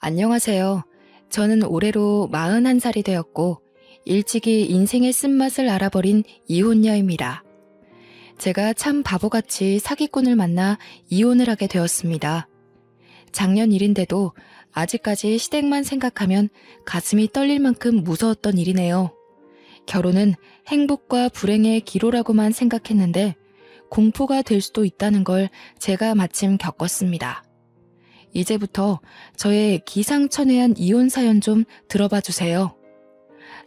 안녕하세요. 저는 올해로 41살이 되었고 일찍이 인생의 쓴맛을 알아버린 이혼녀입니다. 제가 참 바보같이 사기꾼을 만나 이혼을 하게 되었습니다. 작년 일인데도 아직까지 시댁만 생각하면 가슴이 떨릴 만큼 무서웠던 일이네요. 결혼은 행복과 불행의 기로라고만 생각했는데 공포가 될 수도 있다는 걸 제가 마침 겪었습니다. 이제부터 저의 기상천외한 이혼 사연 좀 들어봐 주세요.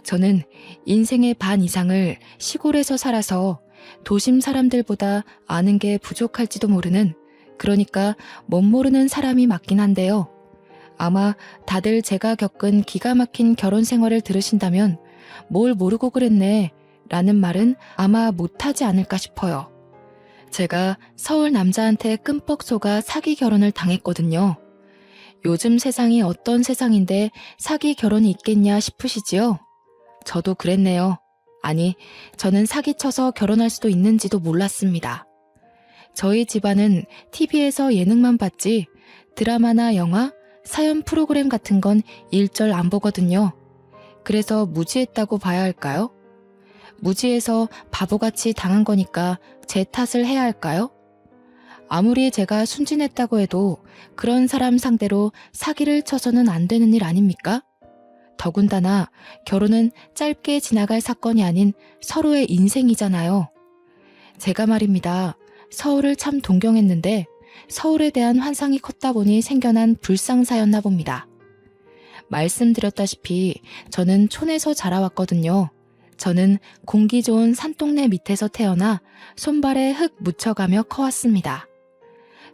저는 인생의 반 이상을 시골에서 살아서 도심 사람들보다 아는 게 부족할지도 모르는, 그러니까 멋모르는 사람이 맞긴 한데요. 아마 다들 제가 겪은 기가 막힌 결혼 생활을 들으신다면 뭘 모르고 그랬네 라는 말은 아마 못하지 않을까 싶어요. 제가 서울 남자한테 끔뻑 속아 사기 결혼을 당했거든요. 요즘 세상이 어떤 세상인데 사기 결혼이 있겠냐 싶으시지요? 저도 그랬네요. 아니, 저는 사기쳐서 결혼할 수도 있는지도 몰랐습니다. 저희 집안은 TV에서 예능만 봤지 드라마나 영화, 사연 프로그램 같은 건 일절 안 보거든요. 그래서 무지했다고 봐야 할까요? 무지해서 바보같이 당한 거니까 제 탓을 해야 할까요? 아무리 제가 순진했다고 해도 그런 사람 상대로 사기를 쳐서는 안 되는 일 아닙니까? 더군다나 결혼은 짧게 지나갈 사건이 아닌 서로의 인생이잖아요. 제가 말입니다. 서울을 참 동경했는데 서울에 대한 환상이 컸다 보니 생겨난 불상사였나 봅니다. 말씀드렸다시피 저는 촌에서 자라왔거든요. 저는 공기 좋은 산동네 밑에서 태어나 손발에 흙 묻혀가며 커왔습니다.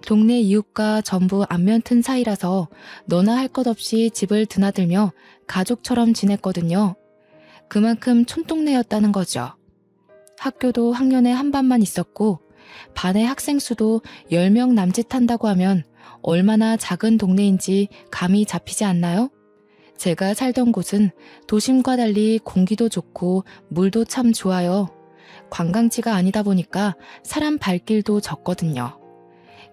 동네 이웃과 전부 안면 튼 사이라서 너나 할 것 없이 집을 드나들며 가족처럼 지냈거든요. 그만큼 촌동네였다는 거죠. 학교도 학년에 한 반만 있었고 반의 학생 수도 10명 남짓한다고 하면 얼마나 작은 동네인지 감이 잡히지 않나요? 제가 살던 곳은 도심과 달리 공기도 좋고 물도 참 좋아요. 관광지가 아니다 보니까 사람 발길도 적거든요.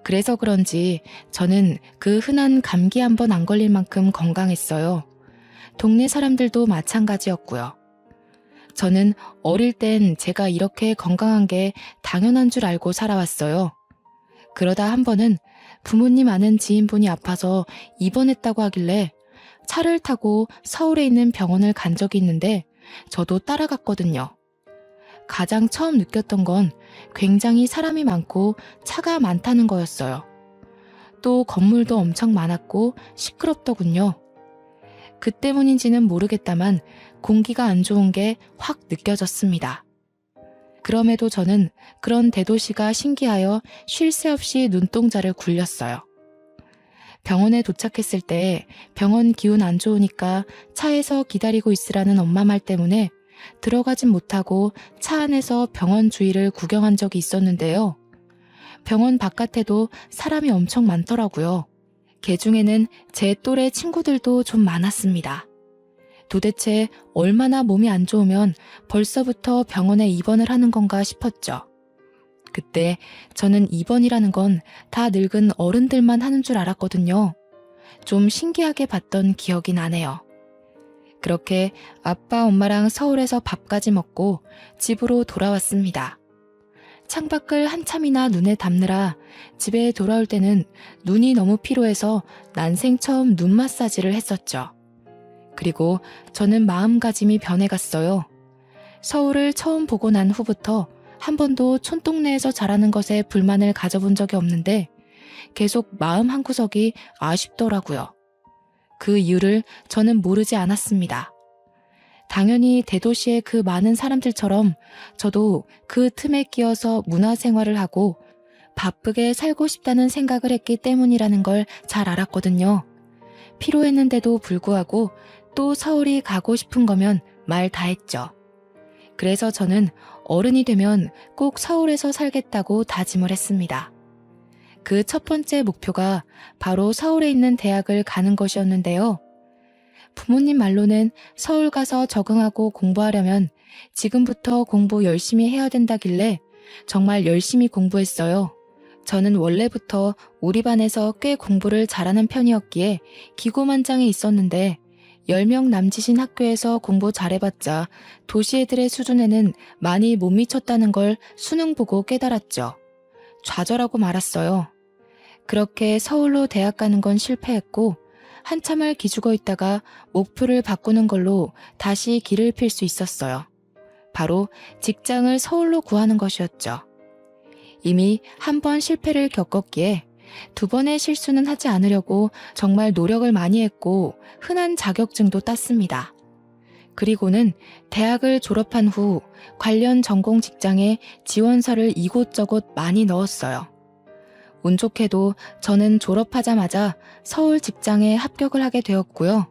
그래서 그런지 저는 그 흔한 감기 한 번 안 걸릴 만큼 건강했어요. 동네 사람들도 마찬가지였고요. 저는 어릴 땐 제가 이렇게 건강한 게 당연한 줄 알고 살아왔어요. 그러다 한 번은 부모님 아는 지인분이 아파서 입원했다고 하길래 차를 타고 서울에 있는 병원을 간 적이 있는데 저도 따라갔거든요. 가장 처음 느꼈던 건 굉장히 사람이 많고 차가 많다는 거였어요. 또 건물도 엄청 많았고 시끄럽더군요. 그 때문인지는 모르겠다만 공기가 안 좋은 게 확 느껴졌습니다. 그럼에도 저는 그런 대도시가 신기하여 쉴 새 없이 눈동자를 굴렸어요. 병원에 도착했을 때 병원 기운 안 좋으니까 차에서 기다리고 있으라는 엄마 말 때문에 들어가진 못하고 차 안에서 병원 주위를 구경한 적이 있었는데요. 병원 바깥에도 사람이 엄청 많더라고요. 개 중에는 제 또래 친구들도 좀 많았습니다. 도대체 얼마나 몸이 안 좋으면 벌써부터 병원에 입원을 하는 건가 싶었죠. 그때 저는 입원이라는 건 다 늙은 어른들만 하는 줄 알았거든요. 좀 신기하게 봤던 기억이 나네요. 그렇게 아빠 엄마랑 서울에서 밥까지 먹고 집으로 돌아왔습니다. 창밖을 한참이나 눈에 담느라 집에 돌아올 때는 눈이 너무 피로해서 난생 처음 눈 마사지를 했었죠. 그리고 저는 마음가짐이 변해갔어요. 서울을 처음 보고 난 후부터 한 번도 촌동네에서 자라는 것에 불만을 가져본 적이 없는데 계속 마음 한구석이 아쉽더라고요. 그 이유를 저는 모르지 않았습니다. 당연히 대도시의 그 많은 사람들처럼 저도 그 틈에 끼어서 문화생활을 하고 바쁘게 살고 싶다는 생각을 했기 때문이라는 걸 잘 알았거든요. 피로했는데도 불구하고 또 서울이 가고 싶은 거면 말 다 했죠. 그래서 저는 어른이 되면 꼭 서울에서 살겠다고 다짐을 했습니다. 그 첫 번째 목표가 바로 서울에 있는 대학을 가는 것이었는데요. 부모님 말로는 서울 가서 적응하고 공부하려면 지금부터 공부 열심히 해야 된다길래 정말 열심히 공부했어요. 저는 원래부터 우리 반에서 꽤 공부를 잘하는 편이었기에 기고만장에 있었는데 10명 남짓인 학교에서 공부 잘해봤자 도시 애들의 수준에는 많이 못 미쳤다는 걸 수능 보고 깨달았죠. 좌절하고 말았어요. 그렇게 서울로 대학 가는 건 실패했고 한참을 기죽어 있다가 목표를 바꾸는 걸로 다시 길을 필 수 있었어요. 바로 직장을 서울로 구하는 것이었죠. 이미 한 번 실패를 겪었기에 두 번의 실수는 하지 않으려고 정말 노력을 많이 했고 흔한 자격증도 땄습니다. 그리고는 대학을 졸업한 후 관련 전공 직장에 지원서를 이곳저곳 많이 넣었어요. 운 좋게도 저는 졸업하자마자 서울 직장에 합격을 하게 되었고요.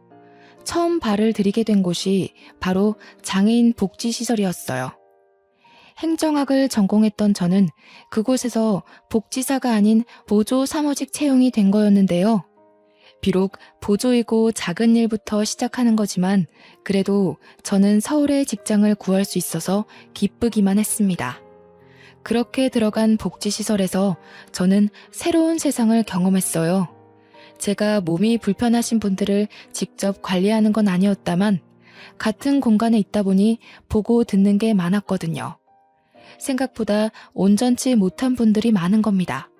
처음 발을 들이게 된 곳이 바로 장애인 복지시설이었어요. 행정학을 전공했던 저는 그곳에서 복지사가 아닌 보조 사무직 채용이 된 거였는데요. 비록 보조이고 작은 일부터 시작하는 거지만 그래도 저는 서울에 직장을 구할 수 있어서 기쁘기만 했습니다. 그렇게 들어간 복지시설에서 저는 새로운 세상을 경험했어요. 제가 몸이 불편하신 분들을 직접 관리하는 건 아니었다만 같은 공간에 있다 보니 보고 듣는 게 많았거든요. 생각보다 온전치 못한 분들이 많은 겁니다.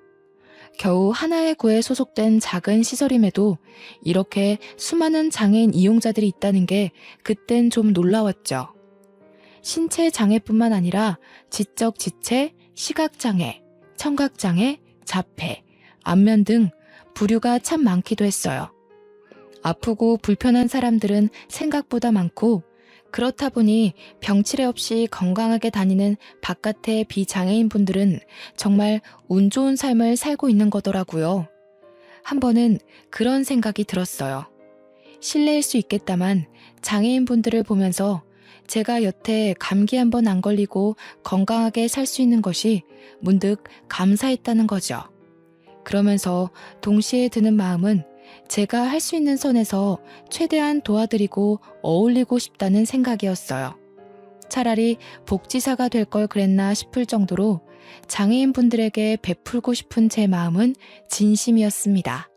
겨우 하나의 구에 소속된 작은 시설임에도 이렇게 수많은 장애인 이용자들이 있다는 게 그땐 좀 놀라웠죠. 신체 장애뿐만 아니라 지적 지체, 시각장애, 청각장애, 자폐, 안면 등 부류가 참 많기도 했어요. 아프고 불편한 사람들은 생각보다 많고 그렇다 보니 병치레 없이 건강하게 다니는 바깥의 비장애인 분들은 정말 운 좋은 삶을 살고 있는 거더라고요. 한 번은 그런 생각이 들었어요. 실례일 수 있겠다만 장애인 분들을 보면서 제가 여태 감기 한 번 안 걸리고 건강하게 살 수 있는 것이 문득 감사했다는 거죠. 그러면서 동시에 드는 마음은 제가 할 수 있는 선에서 최대한 도와드리고 어울리고 싶다는 생각이었어요. 차라리 복지사가 될 걸 그랬나 싶을 정도로 장애인 분들에게 베풀고 싶은 제 마음은 진심이었습니다.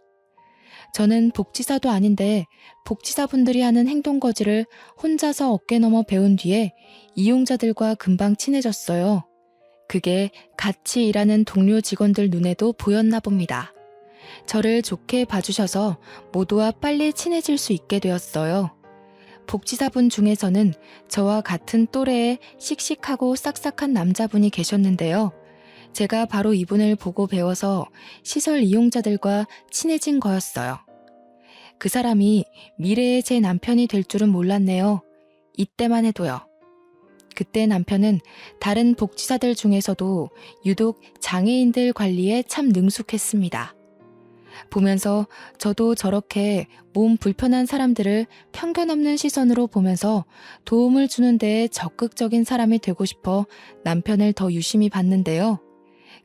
저는 복지사도 아닌데 복지사분들이 하는 행동거지를 혼자서 어깨 넘어 배운 뒤에 이용자들과 금방 친해졌어요. 그게 같이 일하는 동료 직원들 눈에도 보였나 봅니다. 저를 좋게 봐주셔서 모두와 빨리 친해질 수 있게 되었어요. 복지사분 중에서는 저와 같은 또래의 씩씩하고 싹싹한 남자분이 계셨는데요. 제가 바로 이분을 보고 배워서 시설 이용자들과 친해진 거였어요. 그 사람이 미래의 제 남편이 될 줄은 몰랐네요. 이때만 해도요. 그때 남편은 다른 복지사들 중에서도 유독 장애인들 관리에 참 능숙했습니다. 보면서 저도 저렇게 몸 불편한 사람들을 편견 없는 시선으로 보면서 도움을 주는 데에 적극적인 사람이 되고 싶어 남편을 더 유심히 봤는데요.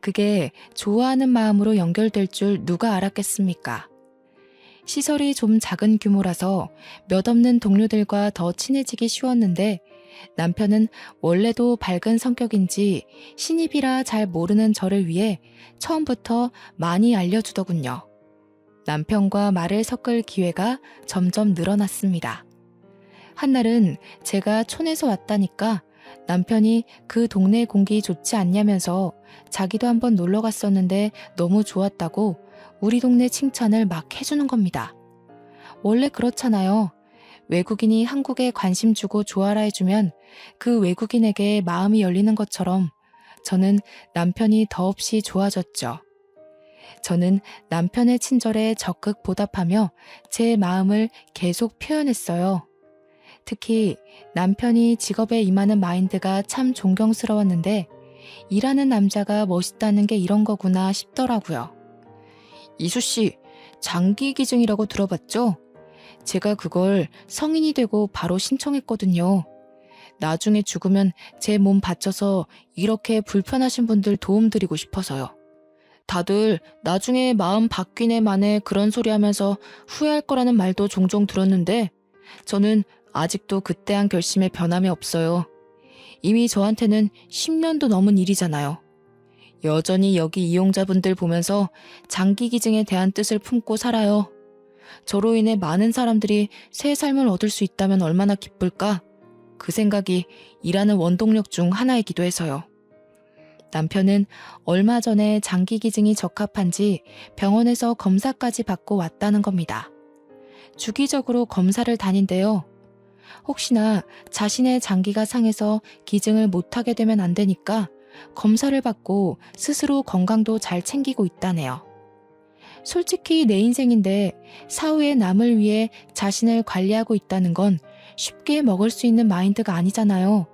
그게 좋아하는 마음으로 연결될 줄 누가 알았겠습니까? 시설이 좀 작은 규모라서 몇 없는 동료들과 더 친해지기 쉬웠는데 남편은 원래도 밝은 성격인지 신입이라 잘 모르는 저를 위해 처음부터 많이 알려주더군요. 남편과 말을 섞을 기회가 점점 늘어났습니다. 한날은 제가 촌에서 왔다니까 남편이 그 동네 공기 좋지 않냐면서 자기도 한번 놀러 갔었는데 너무 좋았다고 우리 동네 칭찬을 막 해주는 겁니다. 원래 그렇잖아요. 외국인이 한국에 관심 주고 좋아라 해주면 그 외국인에게 마음이 열리는 것처럼 저는 남편이 더없이 좋아졌죠. 저는 남편의 친절에 적극 보답하며 제 마음을 계속 표현했어요. 특히 남편이 직업에 임하는 마인드가 참 존경스러웠는데 일하는 남자가 멋있다는 게 이런 거구나 싶더라고요. 이수씨, 장기기증이라고 들어봤죠? 제가 그걸 성인이 되고 바로 신청했거든요. 나중에 죽으면 제 몸 바쳐서 이렇게 불편하신 분들 도움드리고 싶어서요. 다들 나중에 마음 바뀌네 마네 그런 소리 하면서 후회할 거라는 말도 종종 들었는데 저는 아직도 그때 한 결심에 변함이 없어요. 이미 저한테는 10년도 넘은 일이잖아요. 여전히 여기 이용자분들 보면서 장기기증에 대한 뜻을 품고 살아요. 저로 인해 많은 사람들이 새 삶을 얻을 수 있다면 얼마나 기쁠까? 그 생각이 일하는 원동력 중 하나이기도 해서요. 남편은 얼마 전에 장기기증이 적합한지 병원에서 검사까지 받고 왔다는 겁니다. 주기적으로 검사를 다닌대요. 혹시나 자신의 장기가 상해서 기증을 못하게 되면 안 되니까 검사를 받고 스스로 건강도 잘 챙기고 있다네요. 솔직히 내 인생인데 사후의 남을 위해 자신을 관리하고 있다는 건 쉽게 먹을 수 있는 마인드가 아니잖아요.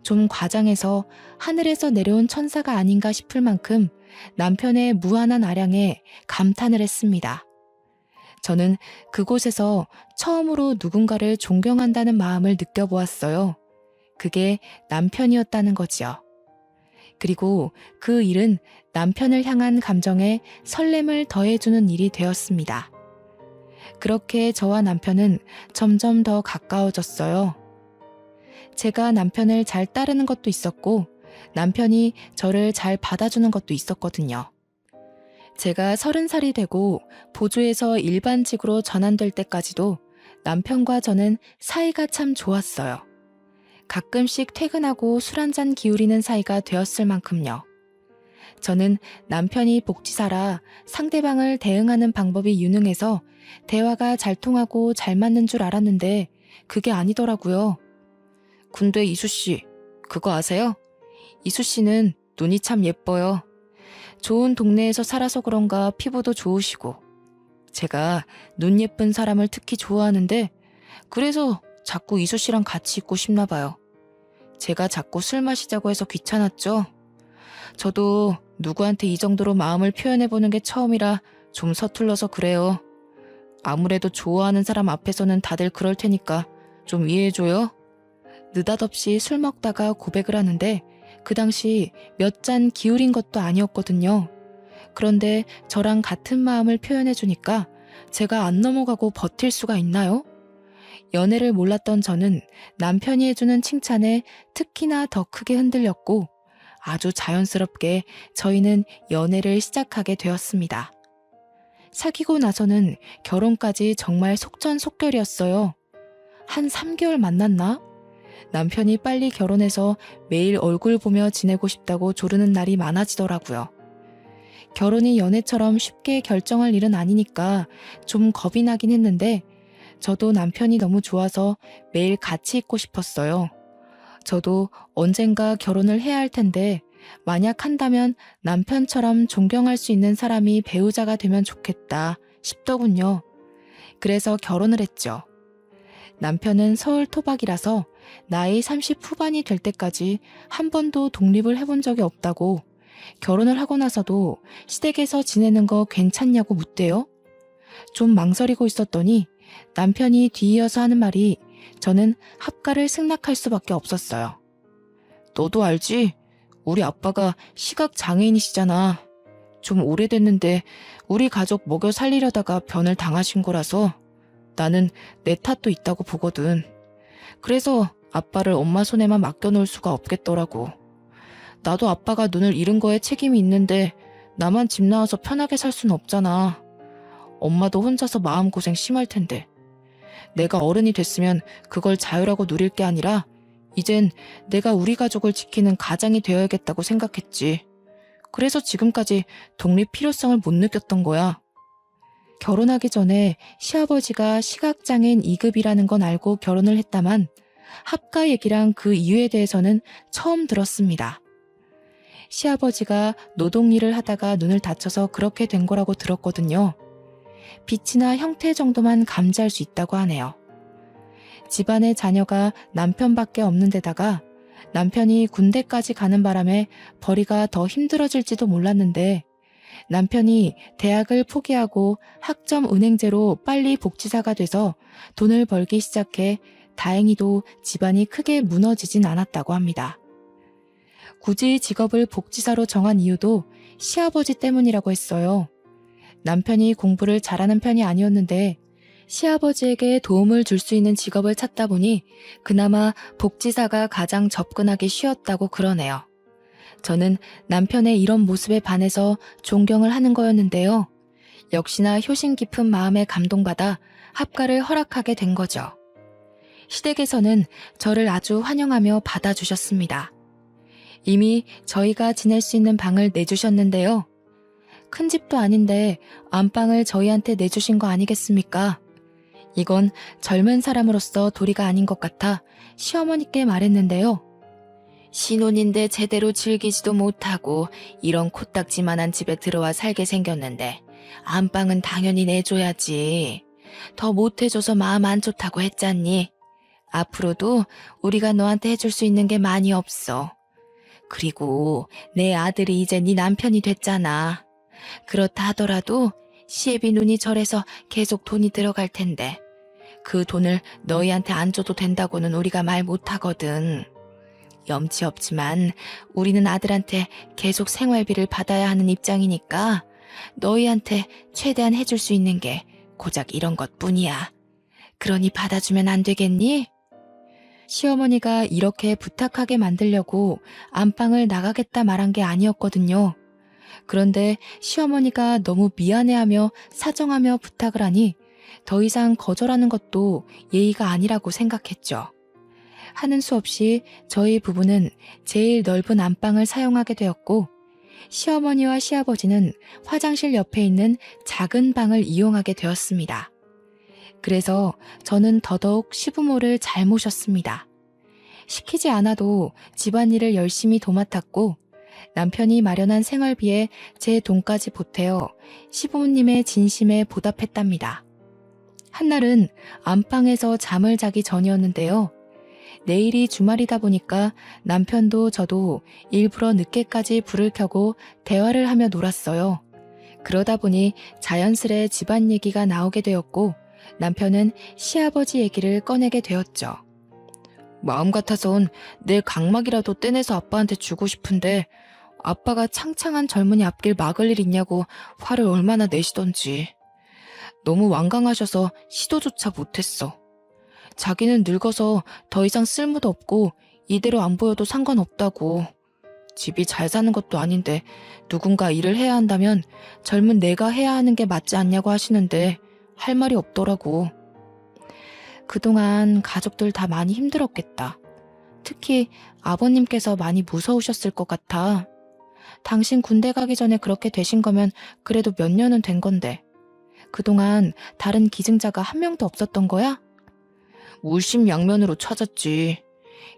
좀 과장해서 하늘에서 내려온 천사가 아닌가 싶을 만큼 남편의 무한한 아량에 감탄을 했습니다. 저는 그곳에서 처음으로 누군가를 존경한다는 마음을 느껴보았어요. 그게 남편이었다는 거지요. 그리고 그 일은 남편을 향한 감정에 설렘을 더해주는 일이 되었습니다. 그렇게 저와 남편은 점점 더 가까워졌어요. 제가 남편을 잘 따르는 것도 있었고 남편이 저를 잘 받아주는 것도 있었거든요. 제가 30살이 되고 보조에서 일반직으로 전환될 때까지도 남편과 저는 사이가 참 좋았어요. 가끔씩 퇴근하고 술 한잔 기울이는 사이가 되었을 만큼요. 저는 남편이 복지사라 상대방을 대응하는 방법이 유능해서 대화가 잘 통하고 잘 맞는 줄 알았는데 그게 아니더라고요. 근데 이수씨, 그거 아세요? 이수씨는 눈이 참 예뻐요. 좋은 동네에서 살아서 그런가 피부도 좋으시고. 제가 눈 예쁜 사람을 특히 좋아하는데 그래서 자꾸 이수씨랑 같이 있고 싶나 봐요. 제가 자꾸 술 마시자고 해서 귀찮았죠. 저도 누구한테 이 정도로 마음을 표현해보는 게 처음이라 좀 서툴러서 그래요. 아무래도 좋아하는 사람 앞에서는 다들 그럴 테니까 좀 이해해줘요. 느닷없이 술 먹다가 고백을 하는데 그 당시 몇 잔 기울인 것도 아니었거든요. 그런데 저랑 같은 마음을 표현해주니까 제가 안 넘어가고 버틸 수가 있나요? 연애를 몰랐던 저는 남편이 해주는 칭찬에 특히나 더 크게 흔들렸고 아주 자연스럽게 저희는 연애를 시작하게 되었습니다. 사귀고 나서는 결혼까지 정말 속전속결이었어요. 한 3개월 만났나? 남편이 빨리 결혼해서 매일 얼굴 보며 지내고 싶다고 조르는 날이 많아지더라고요. 결혼이 연애처럼 쉽게 결정할 일은 아니니까 좀 겁이 나긴 했는데 저도 남편이 너무 좋아서 매일 같이 있고 싶었어요. 저도 언젠가 결혼을 해야 할 텐데 만약 한다면 남편처럼 존경할 수 있는 사람이 배우자가 되면 좋겠다 싶더군요. 그래서 결혼을 했죠. 남편은 서울 토박이라서 나이 30 후반이 될 때까지 한 번도 독립을 해본 적이 없다고 결혼을 하고 나서도 시댁에서 지내는 거 괜찮냐고 묻대요. 좀 망설이고 있었더니 남편이 뒤이어서 하는 말이 저는 합가를 승낙할 수밖에 없었어요. 너도 알지? 우리 아빠가 시각장애인이시잖아. 좀 오래됐는데 우리 가족 먹여 살리려다가 변을 당하신 거라서 나는 내 탓도 있다고 보거든. 그래서 아빠를 엄마 손에만 맡겨놓을 수가 없겠더라고. 나도 아빠가 눈을 잃은 거에 책임이 있는데 나만 집 나와서 편하게 살 수는 없잖아. 엄마도 혼자서 마음고생 심할 텐데. 내가 어른이 됐으면 그걸 자유라고 누릴 게 아니라 이젠 내가 우리 가족을 지키는 가장이 되어야겠다고 생각했지. 그래서 지금까지 독립 필요성을 못 느꼈던 거야. 결혼하기 전에 시아버지가 시각장애인 2급이라는 건 알고 결혼을 했다만 합가 얘기랑 그 이유에 대해서는 처음 들었습니다. 시아버지가 노동일을 하다가 눈을 다쳐서 그렇게 된 거라고 들었거든요. 빛이나 형태 정도만 감지할 수 있다고 하네요. 집안에 자녀가 남편밖에 없는 데다가 남편이 군대까지 가는 바람에 벌이가 더 힘들어질지도 몰랐는데 남편이 대학을 포기하고 학점 은행제로 빨리 복지사가 돼서 돈을 벌기 시작해 다행히도 집안이 크게 무너지진 않았다고 합니다. 굳이 직업을 복지사로 정한 이유도 시아버지 때문이라고 했어요. 남편이 공부를 잘하는 편이 아니었는데 시아버지에게 도움을 줄 수 있는 직업을 찾다 보니 그나마 복지사가 가장 접근하기 쉬웠다고 그러네요. 저는 남편의 이런 모습에 반해서 존경을 하는 거였는데요. 역시나 효심 깊은 마음에 감동받아 합가를 허락하게 된 거죠. 시댁에서는 저를 아주 환영하며 받아주셨습니다. 이미 저희가 지낼 수 있는 방을 내주셨는데요. 큰 집도 아닌데 안방을 저희한테 내주신 거 아니겠습니까? 이건 젊은 사람으로서 도리가 아닌 것 같아 시어머니께 말했는데요. 신혼인데 제대로 즐기지도 못하고 이런 코딱지만한 집에 들어와 살게 생겼는데 안방은 당연히 내줘야지. 더 못해줘서 마음 안 좋다고 했잖니. 앞으로도 우리가 너한테 해줄 수 있는 게 많이 없어. 그리고 내 아들이 이제 네 남편이 됐잖아. 그렇다 하더라도 시애비 눈이 절해서 계속 돈이 들어갈 텐데 그 돈을 너희한테 안 줘도 된다고는 우리가 말 못하거든. 염치 없지만 우리는 아들한테 계속 생활비를 받아야 하는 입장이니까 너희한테 최대한 해줄 수 있는 게 고작 이런 것뿐이야. 그러니 받아주면 안 되겠니? 시어머니가 이렇게 부탁하게 만들려고 안방을 나가겠다 말한 게 아니었거든요. 그런데 시어머니가 너무 미안해하며 사정하며 부탁을 하니 더 이상 거절하는 것도 예의가 아니라고 생각했죠. 하는 수 없이 저희 부부는 제일 넓은 안방을 사용하게 되었고 시어머니와 시아버지는 화장실 옆에 있는 작은 방을 이용하게 되었습니다. 그래서 저는 더더욱 시부모를 잘 모셨습니다. 시키지 않아도 집안일을 열심히 도맡았고 남편이 마련한 생활비에 제 돈까지 보태어 시부모님의 진심에 보답했답니다. 한날은 안방에서 잠을 자기 전이었는데요. 내일이 주말이다 보니까 남편도 저도 일부러 늦게까지 불을 켜고 대화를 하며 놀았어요. 그러다 보니 자연스레 집안 얘기가 나오게 되었고 남편은 시아버지 얘기를 꺼내게 되었죠. 마음 같아선 내 각막이라도 떼내서 아빠한테 주고 싶은데 아빠가 창창한 젊은이 앞길 막을 일 있냐고 화를 얼마나 내시던지. 너무 완강하셔서 시도조차 못했어. 자기는 늙어서 더 이상 쓸모도 없고 이대로 안 보여도 상관없다고. 집이 잘 사는 것도 아닌데 누군가 일을 해야 한다면 젊은 내가 해야 하는 게 맞지 않냐고 하시는데 할 말이 없더라고. 그동안 가족들 다 많이 힘들었겠다. 특히 아버님께서 많이 무서우셨을 것 같아. 당신 군대 가기 전에 그렇게 되신 거면 그래도 몇 년은 된 건데. 그동안 다른 기증자가 한 명도 없었던 거야? 물심양면으로 찾았지.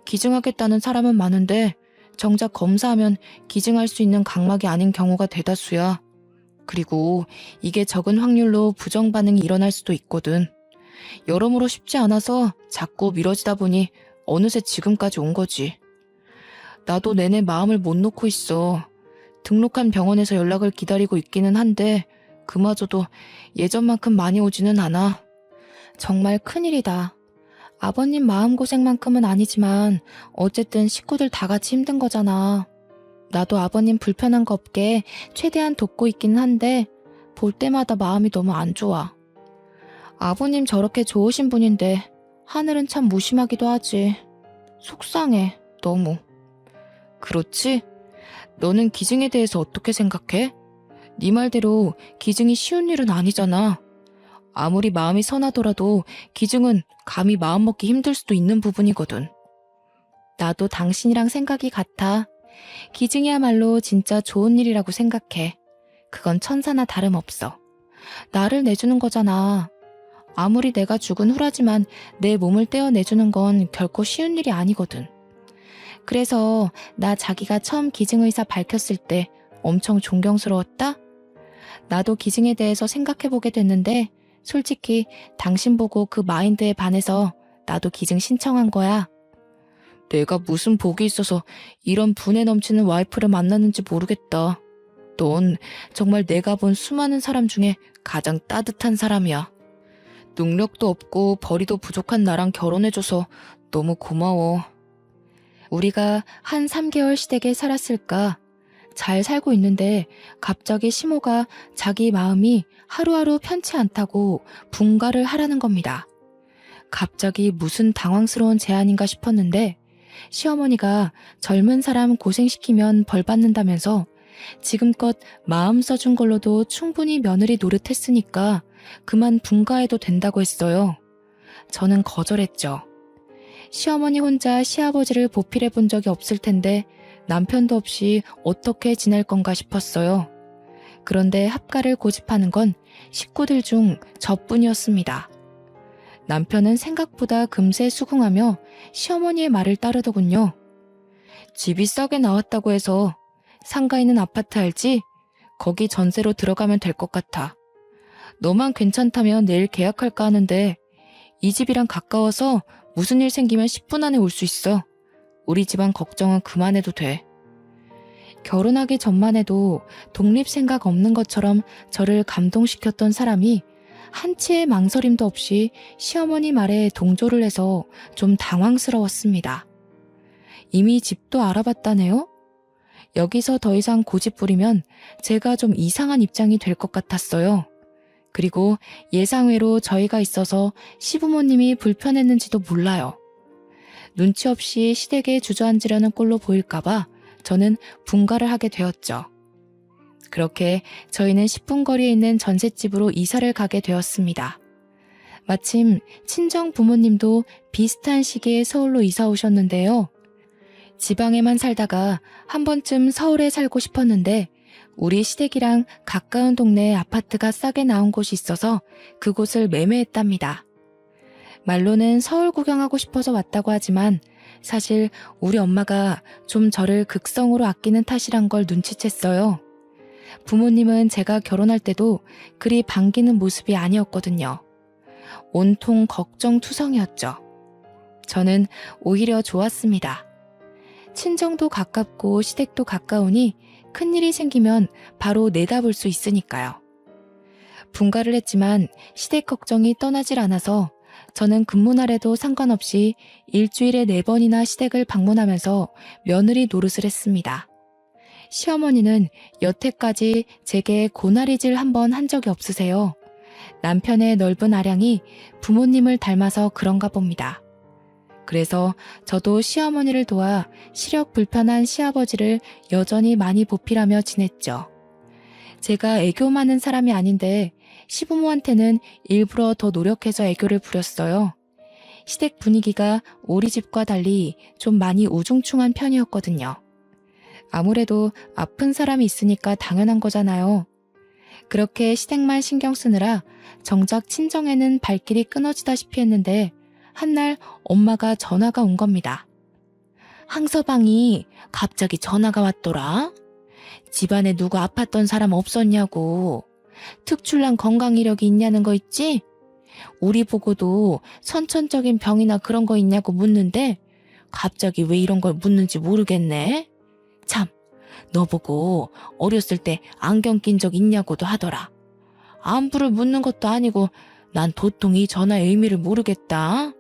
기증하겠다는 사람은 많은데 정작 검사하면 기증할 수 있는 각막이 아닌 경우가 대다수야. 그리고 이게 적은 확률로 부정 반응이 일어날 수도 있거든. 여러모로 쉽지 않아서 자꾸 미뤄지다 보니 어느새 지금까지 온 거지. 나도 내내 마음을 못 놓고 있어. 등록한 병원에서 연락을 기다리고 있기는 한데 그마저도 예전만큼 많이 오지는 않아. 정말 큰일이다. 아버님 마음고생만큼은 아니지만 어쨌든 식구들 다 같이 힘든 거잖아. 나도 아버님 불편한 거 없게 최대한 돕고 있기는 한데 볼 때마다 마음이 너무 안 좋아. 아버님 저렇게 좋으신 분인데 하늘은 참 무심하기도 하지. 속상해, 너무. 그렇지? 너는 기증에 대해서 어떻게 생각해? 네 말대로 기증이 쉬운 일은 아니잖아. 아무리 마음이 선하더라도 기증은 감히 마음먹기 힘들 수도 있는 부분이거든. 나도 당신이랑 생각이 같아. 기증이야말로 진짜 좋은 일이라고 생각해. 그건 천사나 다름없어. 나를 내주는 거잖아. 아무리 내가 죽은 후라지만 내 몸을 떼어내주는 건 결코 쉬운 일이 아니거든. 그래서 나 자기가 처음 기증의사 밝혔을 때 엄청 존경스러웠다? 나도 기증에 대해서 생각해보게 됐는데 솔직히 당신 보고 그 마인드에 반해서 나도 기증 신청한 거야. 내가 무슨 복이 있어서 이런 분에 넘치는 와이프를 만났는지 모르겠다. 넌 정말 내가 본 수많은 사람 중에 가장 따뜻한 사람이야. 능력도 없고 벌이도 부족한 나랑 결혼해줘서 너무 고마워. 우리가 한 3개월 시댁에 살았을까? 잘 살고 있는데 갑자기 시모가 자기 마음이 하루하루 편치 않다고 분가를 하라는 겁니다. 갑자기 무슨 당황스러운 제안인가 싶었는데 시어머니가 젊은 사람 고생시키면 벌 받는다면서 지금껏 마음 써준 걸로도 충분히 며느리 노릇했으니까 그만 분가해도 된다고 했어요. 저는 거절했죠. 시어머니 혼자 시아버지를 보필해 본 적이 없을 텐데 남편도 없이 어떻게 지낼 건가 싶었어요. 그런데 합가를 고집하는 건 식구들 중 저뿐이었습니다. 남편은 생각보다 금세 수긍하며 시어머니의 말을 따르더군요. 집이 싸게 나왔다고 해서 상가 있는 아파트 알지? 거기 전세로 들어가면 될 것 같아. 너만 괜찮다면 내일 계약할까 하는데 이 집이랑 가까워서 무슨 일 생기면 10분 안에 올 수 있어. 우리 집안 걱정은 그만해도 돼. 결혼하기 전만 해도 독립 생각 없는 것처럼 저를 감동시켰던 사람이 한치의 망설임도 없이 시어머니 말에 동조를 해서 좀 당황스러웠습니다. 이미 집도 알아봤다네요? 여기서 더 이상 고집 부리면 제가 좀 이상한 입장이 될 것 같았어요. 그리고 예상외로 저희가 있어서 시부모님이 불편했는지도 몰라요. 눈치 없이 시댁에 주저앉으려는 꼴로 보일까봐 저는 분가를 하게 되었죠. 그렇게 저희는 10분 거리에 있는 전셋집으로 이사를 가게 되었습니다. 마침 친정 부모님도 비슷한 시기에 서울로 이사 오셨는데요. 지방에만 살다가 한 번쯤 서울에 살고 싶었는데 우리 시댁이랑 가까운 동네에 아파트가 싸게 나온 곳이 있어서 그곳을 매매했답니다. 말로는 서울 구경하고 싶어서 왔다고 하지만 사실 우리 엄마가 좀 저를 극성으로 아끼는 탓이란 걸 눈치챘어요. 부모님은 제가 결혼할 때도 그리 반기는 모습이 아니었거든요. 온통 걱정투성이었죠. 저는 오히려 좋았습니다. 친정도 가깝고 시댁도 가까우니 큰일이 생기면 바로 내다볼 수 있으니까요. 분가를 했지만 시댁 걱정이 떠나질 않아서 저는 근무날에도 상관없이 일주일에 4번이나 시댁을 방문하면서 며느리 노릇을 했습니다. 시어머니는 여태까지 제게 고나리질 한 번 한 적이 없으세요. 남편의 넓은 아량이 부모님을 닮아서 그런가 봅니다. 그래서 저도 시어머니를 도와 시력 불편한 시아버지를 여전히 많이 보필하며 지냈죠. 제가 애교 많은 사람이 아닌데 시부모한테는 일부러 더 노력해서 애교를 부렸어요. 시댁 분위기가 우리 집과 달리 좀 많이 우중충한 편이었거든요. 아무래도 아픈 사람이 있으니까 당연한 거잖아요. 그렇게 시댁만 신경 쓰느라 정작 친정에는 발길이 끊어지다시피 했는데 한날 엄마가 전화가 온 겁니다. 항서방이 갑자기 전화가 왔더라. 집안에 누구 아팠던 사람 없었냐고. 특출난 건강 이력이 있냐는 거 있지? 우리 보고도 선천적인 병이나 그런 거 있냐고 묻는데 갑자기 왜 이런 걸 묻는지 모르겠네. 참, 너 보고 어렸을 때 안경 낀 적 있냐고도 하더라. 안부를 묻는 것도 아니고 난 도통 이 전화의 의미를 모르겠다.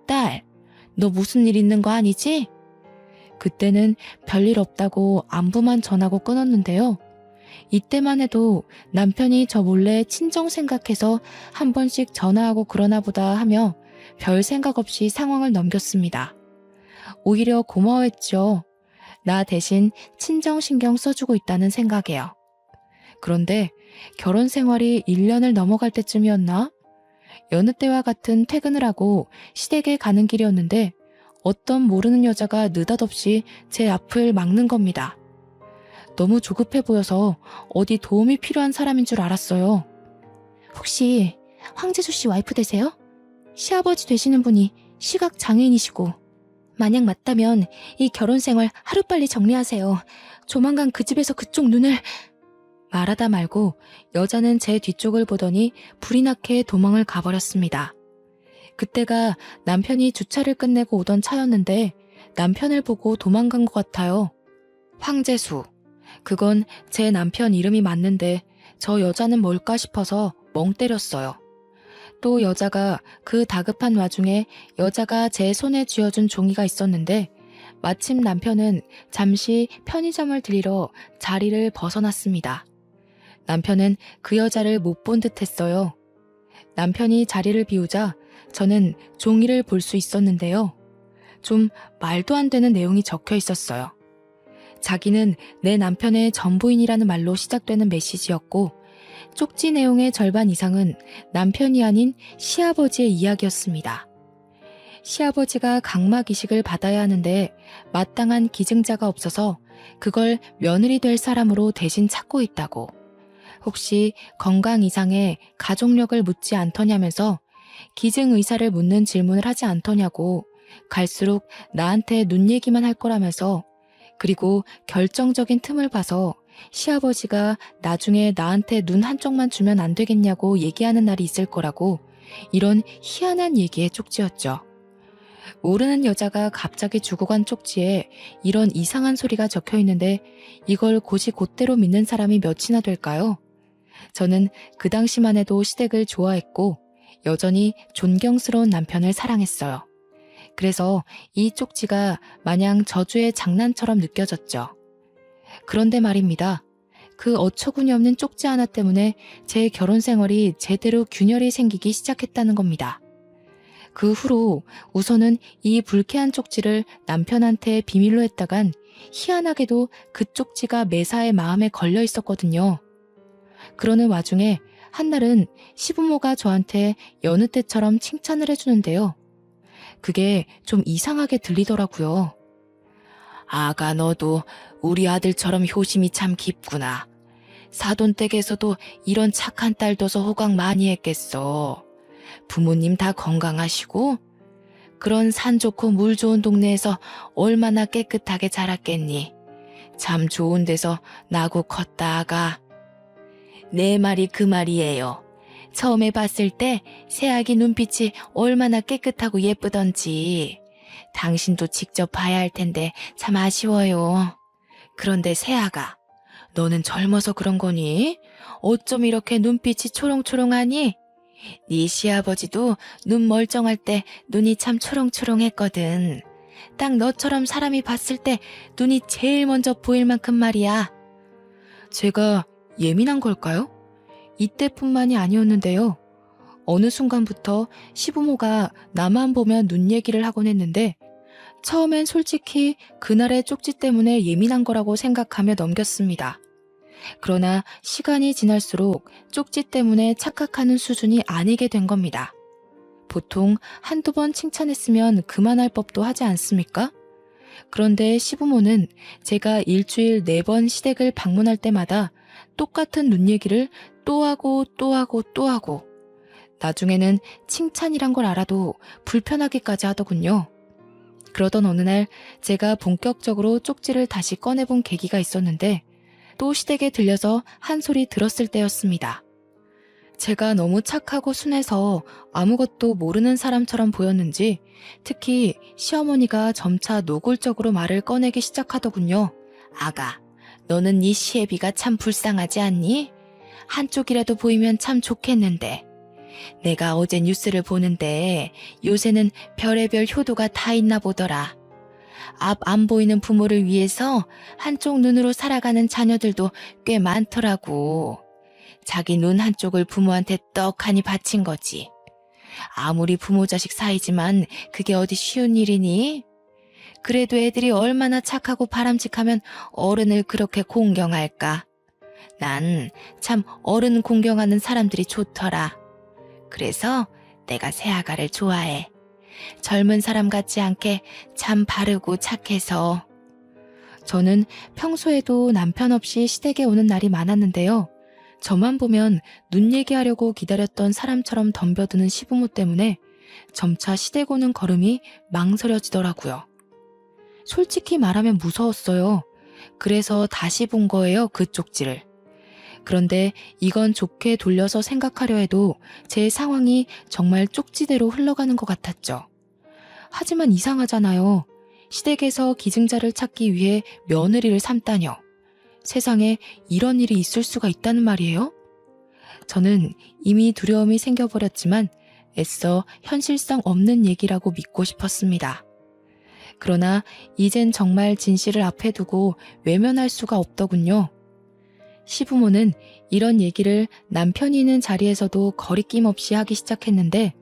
딸, 너 무슨 일 있는 거 아니지? 그때는 별일 없다고 안부만 전하고 끊었는데요. 이때만 해도 남편이 저 몰래 친정 생각해서 한 번씩 전화하고 그러나 보다 하며 별 생각 없이 상황을 넘겼습니다. 오히려 고마워했죠. 나 대신 친정 신경 써주고 있다는 생각에요. 그런데 결혼 생활이 1년을 넘어갈 때쯤이었나? 여느 때와 같은 퇴근을 하고 시댁에 가는 길이었는데 어떤 모르는 여자가 느닷없이 제 앞을 막는 겁니다. 너무 조급해 보여서 어디 도움이 필요한 사람인 줄 알았어요. 혹시 황재수 씨 와이프 되세요? 시아버지 되시는 분이 시각 장애인이시고 만약 맞다면 이 결혼 생활 하루빨리 정리하세요. 조만간 그 집에서 그쪽 눈을... 말하다 말고 여자는 제 뒤쪽을 보더니 불이 나게 도망을 가버렸습니다. 그때가 남편이 주차를 끝내고 오던 차였는데 남편을 보고 도망간 것 같아요. 황재수. 그건 제 남편 이름이 맞는데 저 여자는 뭘까 싶어서 멍 때렸어요. 또 여자가 그 다급한 와중에 여자가 제 손에 쥐어준 종이가 있었는데 마침 남편은 잠시 편의점을 들리러 자리를 벗어났습니다. 남편은 그 여자를 못 본 듯 했어요. 남편이 자리를 비우자 저는 종이를 볼 수 있었는데요. 좀 말도 안 되는 내용이 적혀 있었어요. 자기는 내 남편의 전부인이라는 말로 시작되는 메시지였고, 쪽지 내용의 절반 이상은 남편이 아닌 시아버지의 이야기였습니다. 시아버지가 각막 이식을 받아야 하는데 마땅한 기증자가 없어서 그걸 며느리 될 사람으로 대신 찾고 있다고. 혹시 건강 이상에 가족력을 묻지 않더냐면서 기증 의사를 묻는 질문을 하지 않더냐고. 갈수록 나한테 눈 얘기만 할 거라면서, 그리고 결정적인 틈을 봐서 시아버지가 나중에 나한테 눈 한쪽만 주면 안 되겠냐고 얘기하는 날이 있을 거라고. 이런 희한한 얘기의 쪽지였죠. 모르는 여자가 갑자기 주고 간 쪽지에 이런 이상한 소리가 적혀 있는데 이걸 곧이곧대로 믿는 사람이 몇이나 될까요? 저는 그 당시만 해도 시댁을 좋아했고 여전히 존경스러운 남편을 사랑했어요. 그래서 이 쪽지가 마냥 저주의 장난처럼 느껴졌죠. 그런데 말입니다. 그 어처구니 없는 쪽지 하나 때문에 제 결혼 생활이 제대로 균열이 생기기 시작했다는 겁니다. 그 후로 우선은 이 불쾌한 쪽지를 남편한테 비밀로 했다간 희한하게도 그 쪽지가 매사에 마음에 걸려 있었거든요. 그러는 와중에 한날은 시부모가 저한테 여느 때처럼 칭찬을 해주는데요. 그게 좀 이상하게 들리더라고요. 아가, 너도 우리 아들처럼 효심이 참 깊구나. 사돈댁에서도 이런 착한 딸 둬서 호강 많이 했겠어. 부모님 다 건강하시고 그런 산 좋고 물 좋은 동네에서 얼마나 깨끗하게 자랐겠니. 참 좋은 데서 나고 컸다, 아가. 내 말이 그 말이에요. 처음에 봤을 때 새아기 눈빛이 얼마나 깨끗하고 예쁘던지. 당신도 직접 봐야 할 텐데 참 아쉬워요. 그런데 새아가, 너는 젊어서 그런 거니? 어쩜 이렇게 눈빛이 초롱초롱하니? 네 시아버지도 눈 멀쩡할 때 눈이 참 초롱초롱했거든. 딱 너처럼 사람이 봤을 때 눈이 제일 먼저 보일 만큼 말이야. 제가 예민한 걸까요? 이때뿐만이 아니었는데요. 어느 순간부터 시부모가 나만 보면 눈 얘기를 하곤 했는데 처음엔 솔직히 그날의 쪽지 때문에 예민한 거라고 생각하며 넘겼습니다. 그러나 시간이 지날수록 쪽지 때문에 착각하는 수준이 아니게 된 겁니다. 보통 한두 번 칭찬했으면 그만할 법도 하지 않습니까? 그런데 시부모는 제가 일주일 4번 시댁을 방문할 때마다 똑같은 눈 얘기를 또 하고 또 하고 또 하고, 나중에는 칭찬이란 걸 알아도 불편하기까지 하더군요. 그러던 어느 날 제가 본격적으로 쪽지를 다시 꺼내본 계기가 있었는데 또 시댁에 들려서 한 소리 들었을 때였습니다. 제가 너무 착하고 순해서 아무것도 모르는 사람처럼 보였는지 특히 시어머니가 점차 노골적으로 말을 꺼내기 시작하더군요. 아가, 너는 네 시애비가 참 불쌍하지 않니? 한쪽이라도 보이면 참 좋겠는데. 내가 어제 뉴스를 보는데 요새는 별의별 효도가 다 있나 보더라. 앞 안 보이는 부모를 위해서 한쪽 눈으로 살아가는 자녀들도 꽤 많더라고. 자기 눈 한쪽을 부모한테 떡하니 바친 거지. 아무리 부모 자식 사이지만 그게 어디 쉬운 일이니? 그래도 애들이 얼마나 착하고 바람직하면 어른을 그렇게 공경할까? 난 참 어른 공경하는 사람들이 좋더라. 그래서 내가 새아가를 좋아해. 젊은 사람 같지 않게 참 바르고 착해서. 저는 평소에도 남편 없이 시댁에 오는 날이 많았는데요. 저만 보면 눈 얘기하려고 기다렸던 사람처럼 덤벼드는 시부모 때문에 점차 시댁 오는 걸음이 망설여지더라고요. 솔직히 말하면 무서웠어요. 그래서 다시 본 거예요, 그 쪽지를. 그런데 이건 좋게 돌려서 생각하려 해도 제 상황이 정말 쪽지대로 흘러가는 것 같았죠. 하지만 이상하잖아요. 시댁에서 기증자를 찾기 위해 며느리를 삼다녀. 세상에 이런 일이 있을 수가 있다는 말이에요? 저는 이미 두려움이 생겨버렸지만 애써 현실성 없는 얘기라고 믿고 싶었습니다. 그러나 이젠 정말 진실을 앞에 두고 외면할 수가 없더군요. 시부모는 이런 얘기를 남편이 있는 자리에서도 거리낌 없이 하기 시작했는데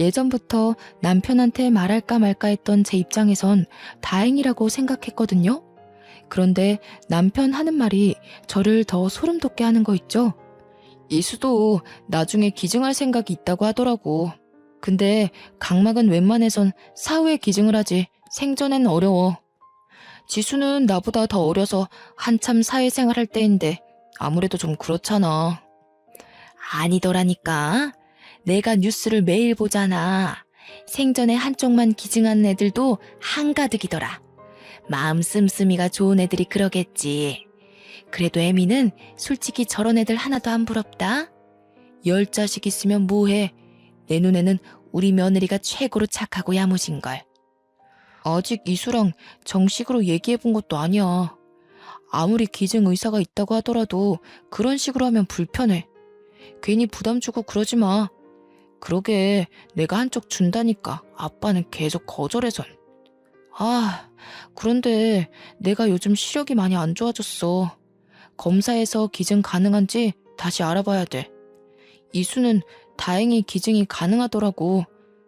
예전부터 남편한테 말할까 말까 했던 제 입장에선 다행이라고 생각했거든요. 그런데 남편 하는 말이 저를 더 소름 돋게 하는 거 있죠? 이수도 나중에 기증할 생각이 있다고 하더라고. 근데 각막은 웬만해선 사후에 기증을 하지 생전엔 어려워. 지수는 나보다 더 어려서 한참 사회생활 할 때인데 아무래도 좀 그렇잖아. 아니더라니까. 내가 뉴스를 매일 보잖아. 생전에 한쪽만 기증하는 애들도 한가득이더라. 마음 씀씀이가 좋은 애들이 그러겠지. 그래도 애미는 솔직히 저런 애들 하나도 안 부럽다. 10자식 있으면 뭐해. 내 눈에는 우리 며느리가 최고로 착하고 야무진걸. 아직 이수랑 정식으로 얘기해본 것도 아니야. 아무리 기증 의사가 있다고 하더라도 그런 식으로 하면 불편해. 괜히 부담 주고 그러지 마. 그러게 내가 한쪽 준다니까 아빠는 계속 거절해선. 그런데 내가 요즘 시력이 많이 안 좋아졌어. 검사해서 기증 가능한지 다시 알아봐야 돼. 이수는 다행히 기증이 가능하더라고.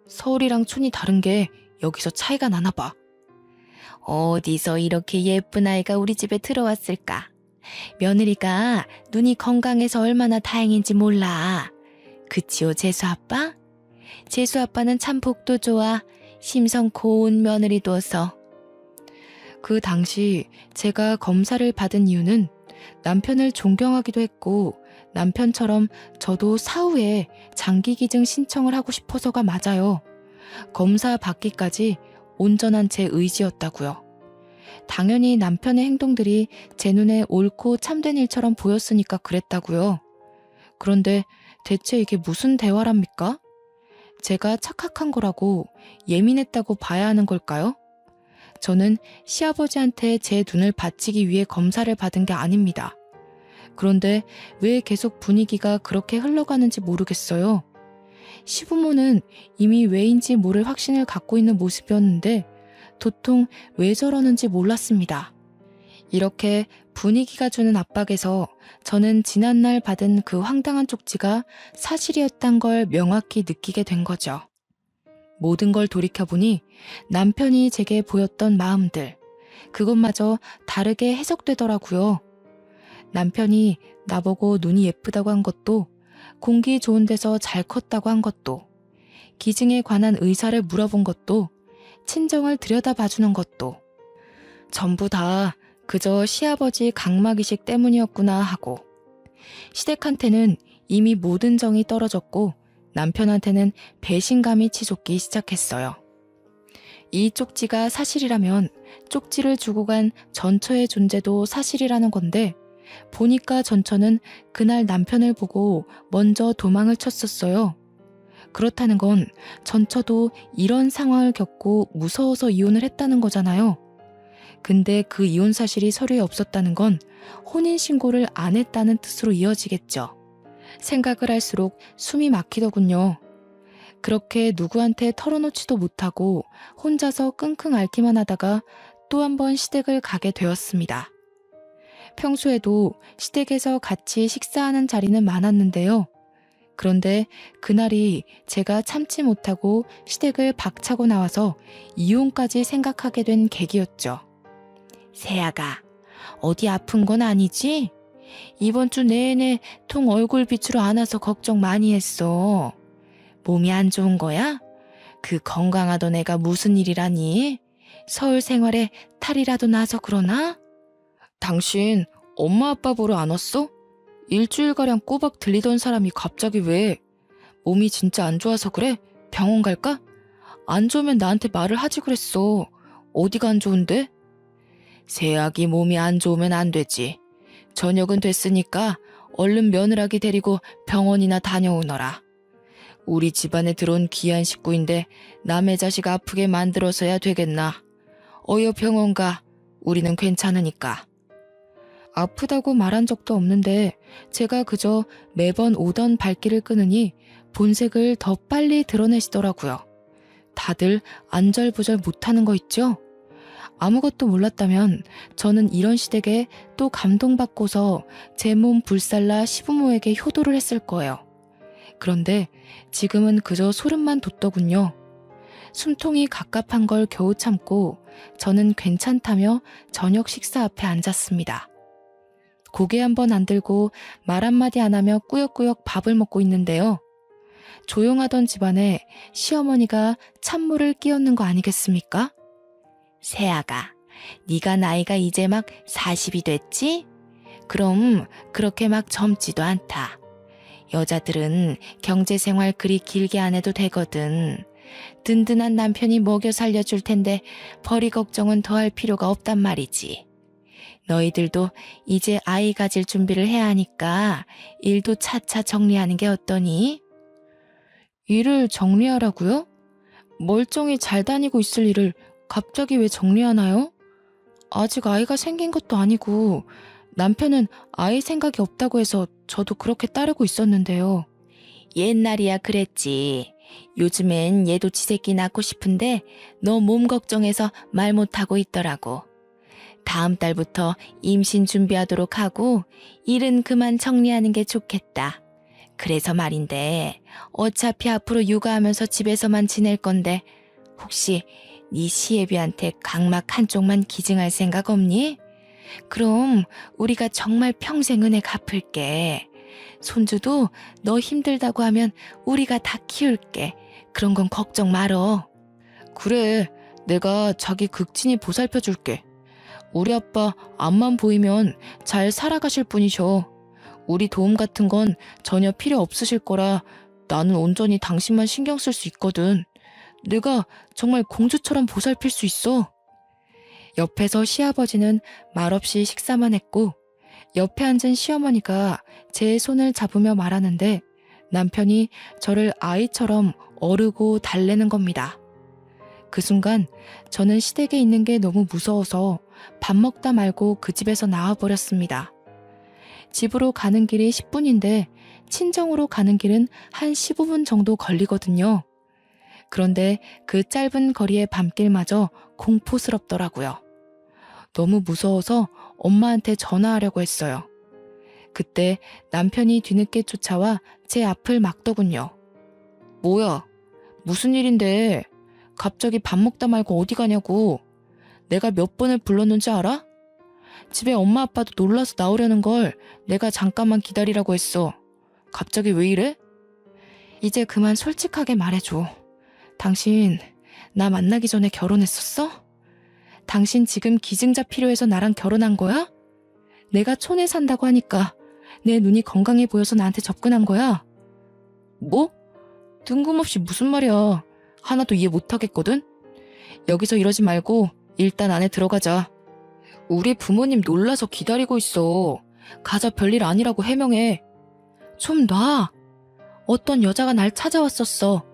서울이랑 촌이 다른 게 여기서 차이가 나나 봐. 어디서 이렇게 예쁜 아이가 우리 집에 들어왔을까? 며느리가 눈이 건강해서 얼마나 다행인지 몰라. 그치요, 재수 아빠? 재수 아빠는 참 복도 좋아. 심성 고운 며느리 둬서. 그 당시 제가 검사를 받은 이유는 남편을 존경하기도 했고 남편처럼 저도 사후에 장기 기증 신청을 하고 싶어서가 맞아요. 검사 받기까지 온전한 제 의지였다고요. 당연히 남편의 행동들이 제 눈에 옳고 참된 일처럼 보였으니까 그랬다고요. 그런데 대체 이게 무슨 대화랍니까? 제가 착각한 거라고 예민했다고 봐야 하는 걸까요? 저는 시아버지한테 제 눈을 바치기 위해 검사를 받은 게 아닙니다. 그런데 왜 계속 분위기가 그렇게 흘러가는지 모르겠어요. 시부모는 이미 왜인지 모를 확신을 갖고 있는 모습이었는데 도통 왜 저러는지 몰랐습니다. 이렇게 분위기가 주는 압박에서 저는 지난날 받은 그 황당한 쪽지가 사실이었단 걸 명확히 느끼게 된 거죠. 모든 걸 돌이켜보니 남편이 제게 보였던 마음들, 그것마저 다르게 해석되더라고요. 남편이 나보고 눈이 예쁘다고 한 것도, 공기 좋은 데서 잘 컸다고 한 것도, 기증에 관한 의사를 물어본 것도, 친정을 들여다봐주는 것도 전부 다 그저 시아버지 각막이식 때문이었구나 하고, 시댁한테는 이미 모든 정이 떨어졌고 남편한테는 배신감이 치솟기 시작했어요. 이 쪽지가 사실이라면 쪽지를 주고 간 전처의 존재도 사실이라는 건데, 보니까 전처는 그날 남편을 보고 먼저 도망을 쳤었어요. 그렇다는 건 전처도 이런 상황을 겪고 무서워서 이혼을 했다는 거잖아요. 근데 그 이혼 사실이 서류에 없었다는 건 혼인신고를 안 했다는 뜻으로 이어지겠죠. 생각을 할수록 숨이 막히더군요. 그렇게 누구한테 털어놓지도 못하고 혼자서 끙끙 앓기만 하다가 또 한 번 시댁을 가게 되었습니다. 평소에도 시댁에서 같이 식사하는 자리는 많았는데요. 그런데 그날이 제가 참지 못하고 시댁을 박차고 나와서 이혼까지 생각하게 된 계기였죠. 세아가, 어디 아픈 건 아니지? 이번 주 내내 통 얼굴 빛으로 안 와서 걱정 많이 했어. 몸이 안 좋은 거야? 그 건강하던 애가 무슨 일이라니? 서울 생활에 탈이라도 나서 그러나? 당신 엄마 아빠 보러 안 왔어? 일주일가량 꼬박 들리던 사람이 갑자기 왜? 몸이 진짜 안 좋아서 그래? 병원 갈까? 안 좋으면 나한테 말을 하지 그랬어. 어디가 안 좋은데? 세아기 몸이 안 좋으면 안 되지. 저녁은 됐으니까 얼른 며느라기 데리고 병원이나 다녀오너라. 우리 집안에 들어온 귀한 식구인데 남의 자식 아프게 만들어서야 되겠나. 어여 병원 가. 우리는 괜찮으니까. 아프다고 말한 적도 없는데 제가 그저 매번 오던 발길을 끄느니 본색을 더 빨리 드러내시더라고요. 다들 안절부절 못하는 거 있죠? 아무것도 몰랐다면 저는 이런 시댁에 또 감동받고서 제 몸 불살라 시부모에게 효도를 했을 거예요. 그런데 지금은 그저 소름만 돋더군요. 숨통이 갑갑한 걸 겨우 참고 저는 괜찮다며 저녁 식사 앞에 앉았습니다. 고개 한번 안 들고 말 한마디 안 하며 꾸역꾸역 밥을 먹고 있는데요. 조용하던 집안에 시어머니가 찬물을 끼얹는 거 아니겠습니까? 새아가, 네가 나이가 이제 막 40이 됐지? 그럼 그렇게 막 젊지도 않다. 여자들은 경제생활 그리 길게 안 해도 되거든. 든든한 남편이 먹여 살려줄 텐데 벌이 걱정은 더 할 필요가 없단 말이지. 너희들도 이제 아이 가질 준비를 해야 하니까 일도 차차 정리하는 게 어떠니? 일을 정리하라고요? 멀쩡히 잘 다니고 있을 일을 갑자기 왜 정리하나요? 아직 아이가 생긴 것도 아니고 남편은 아이 생각이 없다고 해서 저도 그렇게 따르고 있었는데요. 옛날이야 그랬지. 요즘엔 얘도 지 새끼 낳고 싶은데 너 몸 걱정해서 말 못하고 있더라고. 다음 달부터 임신 준비하도록 하고 일은 그만 정리하는 게 좋겠다. 그래서 말인데 어차피 앞으로 육아하면서 집에서만 지낼 건데 혹시 네 시애비한테 각막 한쪽만 기증할 생각 없니? 그럼 우리가 정말 평생 은혜 갚을게. 손주도 너 힘들다고 하면 우리가 다 키울게. 그런 건 걱정 말어. 그래, 내가 자기 극진히 보살펴줄게. 우리 아빠 앞만 보이면 잘 살아가실 분이셔. 우리 도움 같은 건 전혀 필요 없으실 거라 나는 온전히 당신만 신경 쓸 수 있거든. 내가 정말 공주처럼 보살필 수 있어. 옆에서 시아버지는 말없이 식사만 했고 옆에 앉은 시어머니가 제 손을 잡으며 말하는데 남편이 저를 아이처럼 어르고 달래는 겁니다. 그 순간 저는 시댁에 있는 게 너무 무서워서 밥 먹다 말고 그 집에서 나와버렸습니다. 집으로 가는 길이 10분인데 친정으로 가는 길은 한 15분 정도 걸리거든요. 그런데 그 짧은 거리의 밤길마저 공포스럽더라고요. 너무 무서워서 엄마한테 전화하려고 했어요. 그때 남편이 뒤늦게 쫓아와 제 앞을 막더군요. 뭐야? 무슨 일인데? 갑자기 밥 먹다 말고 어디 가냐고. 내가 몇 번을 불렀는지 알아? 집에 엄마 아빠도 놀라서 나오려는 걸 내가 잠깐만 기다리라고 했어. 갑자기 왜 이래? 이제 그만 솔직하게 말해줘. 당신 나 만나기 전에 결혼했었어? 당신 지금 기증자 필요해서 나랑 결혼한 거야? 내가 촌에 산다고 하니까 내 눈이 건강해 보여서 나한테 접근한 거야? 뭐? 뜬금없이 무슨 말이야. 하나도 이해 못하겠거든? 여기서 이러지 말고 일단 안에 들어가자. 우리 부모님 놀라서 기다리고 있어. 가자 별일 아니라고 해명해. 좀 놔. 어떤 여자가 날 찾아왔었어.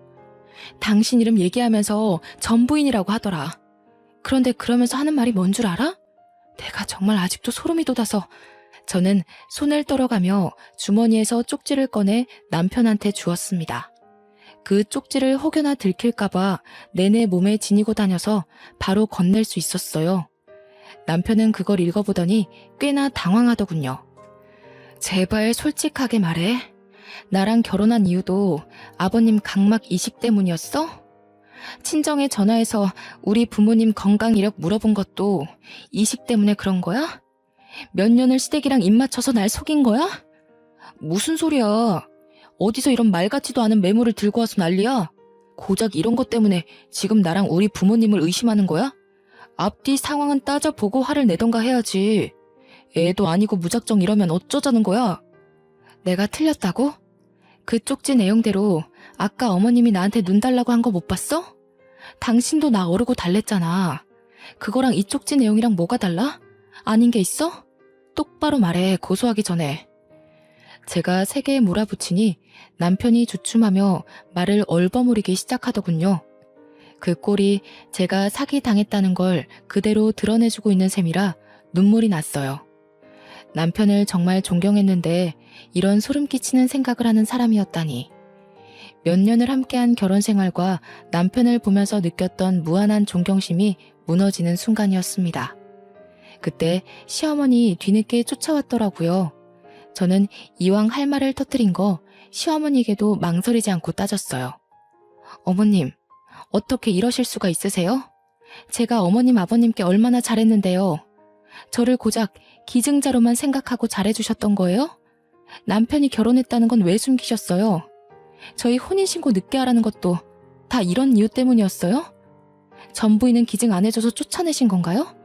당신 이름 얘기하면서 전부인이라고 하더라. 그런데 그러면서 하는 말이 뭔 줄 알아? 내가 정말 아직도 소름이 돋아서 저는 손을 떨어가며 주머니에서 쪽지를 꺼내 남편한테 주었습니다. 그 쪽지를 혹여나 들킬까봐 내내 몸에 지니고 다녀서 바로 건넬 수 있었어요. 남편은 그걸 읽어보더니 꽤나 당황하더군요. 제발 솔직하게 말해. 나랑 결혼한 이유도 아버님 각막 이식 때문이었어? 친정에 전화해서 우리 부모님 건강 이력 물어본 것도 이식 때문에 그런 거야? 몇 년을 시댁이랑 입 맞춰서 날 속인 거야? 무슨 소리야. 어디서 이런 말 같지도 않은 메모를 들고 와서 난리야? 고작 이런 것 때문에 지금 나랑 우리 부모님을 의심하는 거야? 앞뒤 상황은 따져보고 화를 내던가 해야지. 애도 아니고 무작정 이러면 어쩌자는 거야? 내가 틀렸다고? 그 쪽지 내용대로 아까 어머님이 나한테 눈 달라고 한 거 못 봤어? 당신도 나 어르고 달랬잖아. 그거랑 이 쪽지 내용이랑 뭐가 달라? 아닌 게 있어? 똑바로 말해, 고소하기 전에. 제가 세게 몰아붙이니 남편이 주춤하며 말을 얼버무리기 시작하더군요. 그 꼴이 제가 사기당했다는 걸 그대로 드러내주고 있는 셈이라 눈물이 났어요. 남편을 정말 존경했는데 이런 소름 끼치는 생각을 하는 사람이었다니. 몇 년을 함께한 결혼 생활과 남편을 보면서 느꼈던 무한한 존경심이 무너지는 순간이었습니다. 그때 시어머니 뒤늦게 쫓아왔더라고요. 저는 이왕 할 말을 터뜨린 거 시어머니에게도 망설이지 않고 따졌어요. 어머님, 어떻게 이러실 수가 있으세요? 제가 어머님 아버님께 얼마나 잘했는데요. 저를 고작 기증자로만 생각하고 잘해주셨던 거예요? 남편이 결혼했다는 건 왜 숨기셨어요? 저희 혼인신고 늦게 하라는 것도 다 이런 이유 때문이었어요? 전부인은 기증 안 해줘서 쫓아내신 건가요?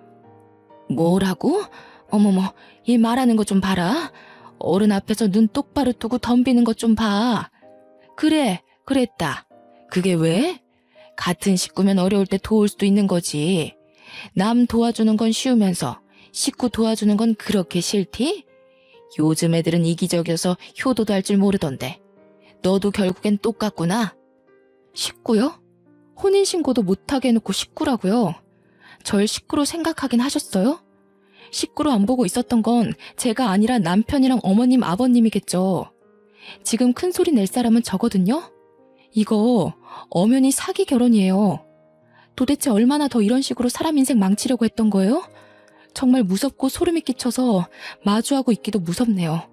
뭐라고? 어머머, 얘 말하는 거 좀 봐라. 어른 앞에서 눈 똑바로 뜨고 덤비는 것 좀 봐. 그래, 그랬다. 그게 왜? 같은 식구면 어려울 때 도울 수도 있는 거지. 남 도와주는 건 쉬우면서 식구 도와주는 건 그렇게 싫디? 요즘 애들은 이기적이어서 효도도 할 줄 모르던데. 너도 결국엔 똑같구나. 식구요? 혼인신고도 못하게 해놓고 식구라고요? 절 식구로 생각하긴 하셨어요? 식구로 안 보고 있었던 건 제가 아니라 남편이랑 어머님, 아버님이겠죠. 지금 큰 소리 낼 사람은 저거든요? 이거 엄연히 사기 결혼이에요. 도대체 얼마나 더 이런 식으로 사람 인생 망치려고 했던 거예요? 정말 무섭고 소름이 끼쳐서 마주하고 있기도 무섭네요.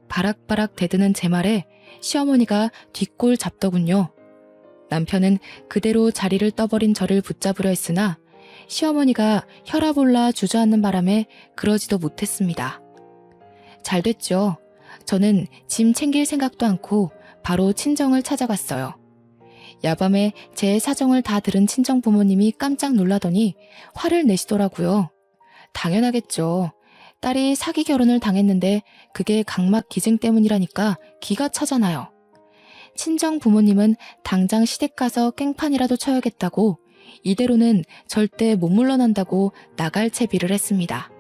바락바락 대드는 제 말에 시어머니가 뒷골 잡더군요. 남편은 그대로 자리를 떠버린 저를 붙잡으려 했으나 시어머니가 혈압 올라 주저앉는 바람에 그러지도 못했습니다. 잘 됐죠. 저는 짐 챙길 생각도 않고 바로 친정을 찾아갔어요. 야밤에 제 사정을 다 들은 친정 부모님이 깜짝 놀라더니 화를 내시더라고요. 당연하겠죠. 딸이 사기 결혼을 당했는데 그게 각막 기증 때문이라니까 기가 차잖아요. 친정 부모님은 당장 시댁 가서 깽판이라도 쳐야겠다고 이대로는 절대 못 물러난다고 나갈 채비를 했습니다.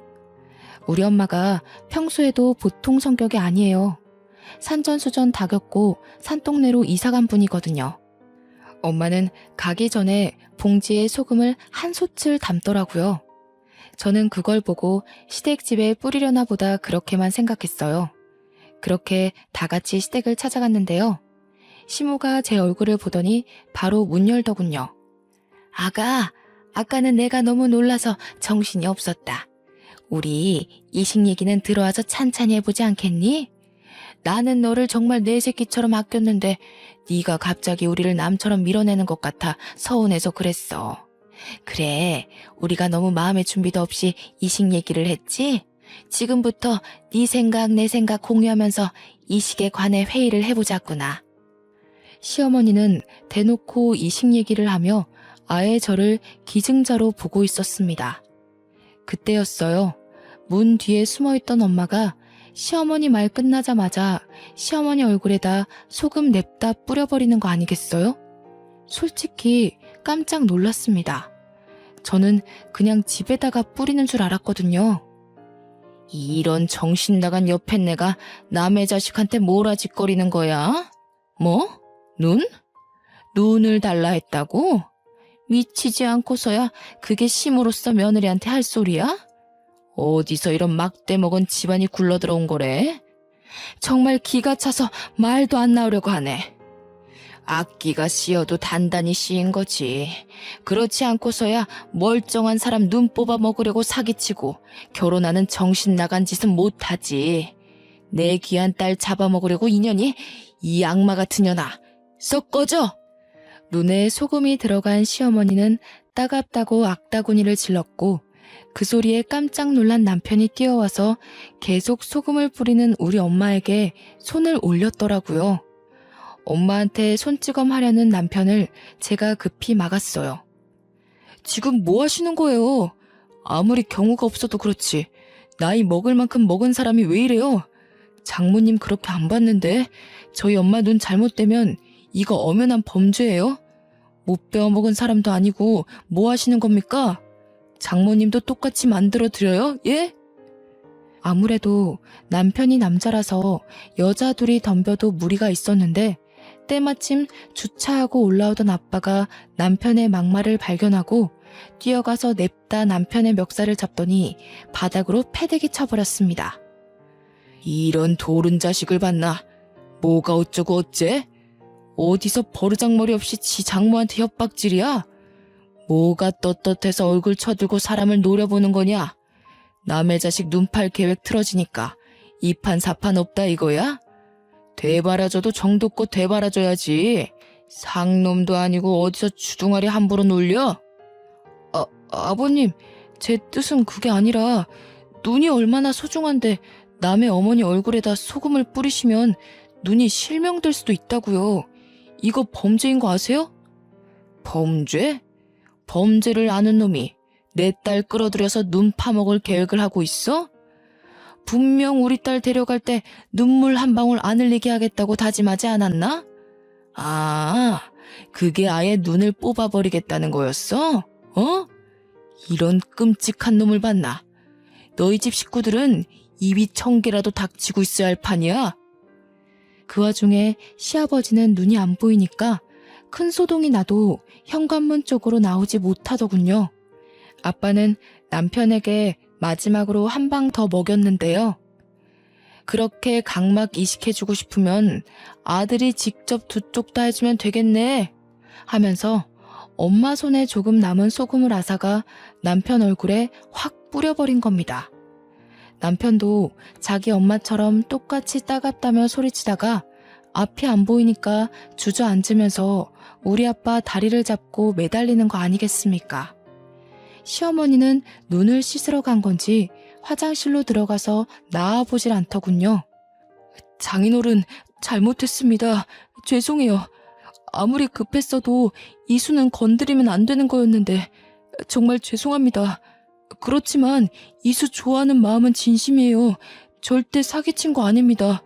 우리 엄마가 평소에도 보통 성격이 아니에요. 산전수전 다 겪고 산동네로 이사간 분이거든요. 엄마는 가기 전에 봉지에 소금을 한 솥을 담더라고요. 저는 그걸 보고 시댁집에 뿌리려나 보다 그렇게만 생각했어요. 그렇게 다 같이 시댁을 찾아갔는데요. 시모가 제 얼굴을 보더니 바로 문 열더군요. 아까는 내가 너무 놀라서 정신이 없었다. 우리 이식 얘기는 들어와서 찬찬히 해보지 않겠니? 나는 너를 정말 내 새끼처럼 아꼈는데 네가 갑자기 우리를 남처럼 밀어내는 것 같아 서운해서 그랬어. 그래, 우리가 너무 마음의 준비도 없이 이식 얘기를 했지? 지금부터 네 생각 내 생각 공유하면서 이식에 관해 회의를 해보자꾸나. 시어머니는 대놓고 이식 얘기를 하며 아예 저를 기증자로 보고 있었습니다. 그때였어요. 문 뒤에 숨어있던 엄마가 시어머니 말 끝나자마자 시어머니 얼굴에다 소금 냅다 뿌려버리는 거 아니겠어요? 솔직히 깜짝 놀랐습니다. 저는 그냥 집에다가 뿌리는 줄 알았거든요. 이런 정신 나간 여팻네가 남의 자식한테 뭐라짓거리는 거야? 뭐? 눈? 눈을 달라 했다고? 미치지 않고서야 그게 심으로써 며느리한테 할 소리야? 어디서 이런 막대 먹은 집안이 굴러들어온 거래? 정말 기가 차서 말도 안 나오려고 하네. 악기가 씌어도 단단히 씌인 거지. 그렇지 않고서야 멀쩡한 사람 눈 뽑아 먹으려고 사기치고 결혼하는 정신 나간 짓은 못하지. 내 귀한 딸 잡아먹으려고 인연이 이 악마 같은 년아. 썩 꺼져! 눈에 소금이 들어간 시어머니는 따갑다고 악다구니를 질렀고 그 소리에 깜짝 놀란 남편이 뛰어와서 계속 소금을 뿌리는 우리 엄마에게 손을 올렸더라고요. 엄마한테 손찌검 하려는 남편을 제가 급히 막았어요. 지금 뭐 하시는 거예요? 아무리 경우가 없어도 그렇지. 나이 먹을 만큼 먹은 사람이 왜 이래요? 장모님 그렇게 안 봤는데 저희 엄마 눈 잘못되면 이거 엄연한 범죄예요? 못 배워먹은 사람도 아니고 뭐 하시는 겁니까? 장모님도 똑같이 만들어드려요? 예? 아무래도 남편이 남자라서 여자 둘이 덤벼도 무리가 있었는데 때마침 주차하고 올라오던 아빠가 남편의 막말을 발견하고 뛰어가서 냅다 남편의 멱살을 잡더니 바닥으로 패대기 쳐버렸습니다. 이런 도른 자식을 봤나? 뭐가 어쩌고 어째? 어디서 버르장머리 없이 지 장모한테 협박질이야? 뭐가 떳떳해서 얼굴 쳐들고 사람을 노려보는 거냐? 남의 자식 눈 팔 계획 틀어지니까 이판 사판 없다 이거야? 되바라져도 정도껏 되바라져야지. 상놈도 아니고 어디서 주둥아리 함부로 놀려? 아버님, 제 뜻은 그게 아니라 눈이 얼마나 소중한데 남의 어머니 얼굴에다 소금을 뿌리시면 눈이 실명될 수도 있다고요. 이거 범죄인 거 아세요? 범죄? 범죄를 아는 놈이 내 딸 끌어들여서 눈 파먹을 계획을 하고 있어? 분명 우리 딸 데려갈 때 눈물 한 방울 안 흘리게 하겠다고 다짐하지 않았나? 아, 그게 아예 눈을 뽑아버리겠다는 거였어? 어? 이런 끔찍한 놈을 봤나? 너희 집 식구들은 입이 1000개라도 닥치고 있어야 할 판이야. 그 와중에 시아버지는 눈이 안 보이니까 큰 소동이 나도 현관문 쪽으로 나오지 못하더군요. 아빠는 남편에게 마지막으로 한 방 더 먹였는데요. 그렇게 각막 이식해주고 싶으면 아들이 직접 두 쪽 다 해주면 되겠네 하면서 엄마 손에 조금 남은 소금을 앗아가 남편 얼굴에 확 뿌려버린 겁니다. 남편도 자기 엄마처럼 똑같이 따갑다며 소리치다가 앞이 안 보이니까 주저앉으면서 우리 아빠 다리를 잡고 매달리는 거 아니겠습니까? 시어머니는 눈을 씻으러 간 건지 화장실로 들어가서 나와보질 않더군요. 장인어른, 잘못했습니다. 죄송해요. 아무리 급했어도 이수는 건드리면 안 되는 거였는데 정말 죄송합니다. 그렇지만 이수 좋아하는 마음은 진심이에요. 절대 사기친 거 아닙니다.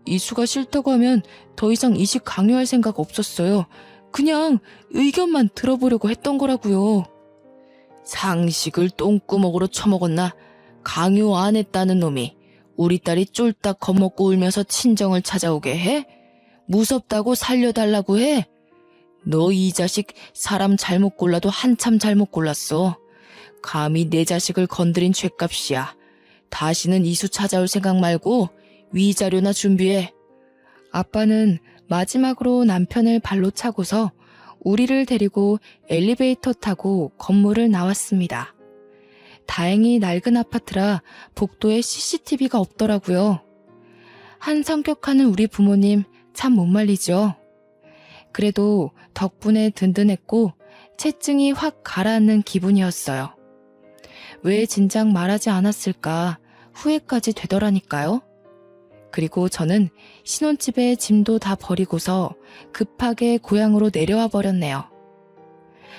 이수가 싫다고 하면 더 이상 이식 강요할 생각 없었어요. 그냥 의견만 들어보려고 했던 거라고요. 상식을 똥구멍으로 처먹었나? 강요 안 했다는 놈이 우리 딸이 쫄딱 겁먹고 울면서 친정을 찾아오게 해? 무섭다고 살려달라고 해? 너 이 자식 사람 잘못 골라도 한참 잘못 골랐어. 감히 내 자식을 건드린 죗값이야. 다시는 이수 찾아올 생각 말고 위자료나 준비해. 아빠는 마지막으로 남편을 발로 차고서 우리를 데리고 엘리베이터 타고 건물을 나왔습니다. 다행히 낡은 아파트라 복도에 CCTV가 없더라고요. 한 성격하는 우리 부모님 참 못 말리죠. 그래도 덕분에 든든했고 체증이 확 가라앉는 기분이었어요. 왜 진작 말하지 않았을까 후회까지 되더라니까요. 그리고 저는 신혼집에 짐도 다 버리고서 급하게 고향으로 내려와 버렸네요.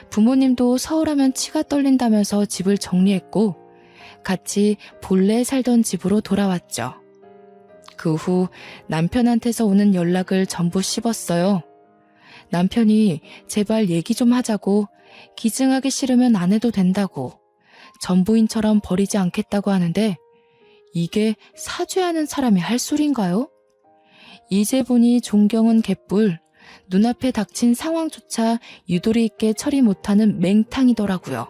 부모님도 서울하면 치가 떨린다면서 집을 정리했고 같이 본래 살던 집으로 돌아왔죠. 그 후 남편한테서 오는 연락을 전부 씹었어요. 남편이 제발 얘기 좀 하자고, 기증하기 싫으면 안 해도 된다고, 전부인처럼 버리지 않겠다고 하는데 이게 사죄하는 사람이 할 소린가요? 이제 보니 존경은 개뿔, 눈앞에 닥친 상황조차 유도리 있게 처리 못하는 맹탕이더라고요.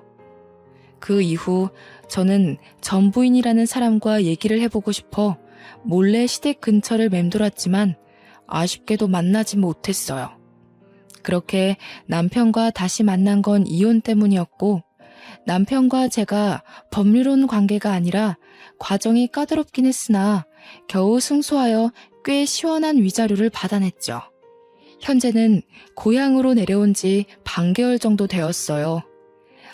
그 이후 저는 전부인이라는 사람과 얘기를 해보고 싶어 몰래 시댁 근처를 맴돌았지만 아쉽게도 만나지 못했어요. 그렇게 남편과 다시 만난 건 이혼 때문이었고 남편과 제가 법률혼 관계가 아니라 과정이 까다롭긴 했으나 겨우 승소하여 꽤 시원한 위자료를 받아냈죠. 현재는 고향으로 내려온 지 반개월 정도 되었어요.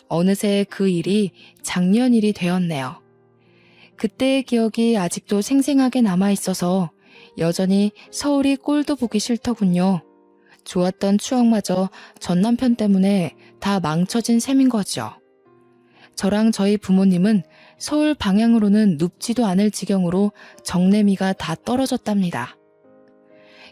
어느새 그 일이 작년 일이 되었네요. 그때의 기억이 아직도 생생하게 남아있어서 여전히 서울이 꼴도 보기 싫더군요. 좋았던 추억마저 전 남편 때문에 다 망쳐진 셈인 거죠. 저랑 저희 부모님은 서울 방향으로는 눕지도 않을 지경으로 정내미가 다 떨어졌답니다.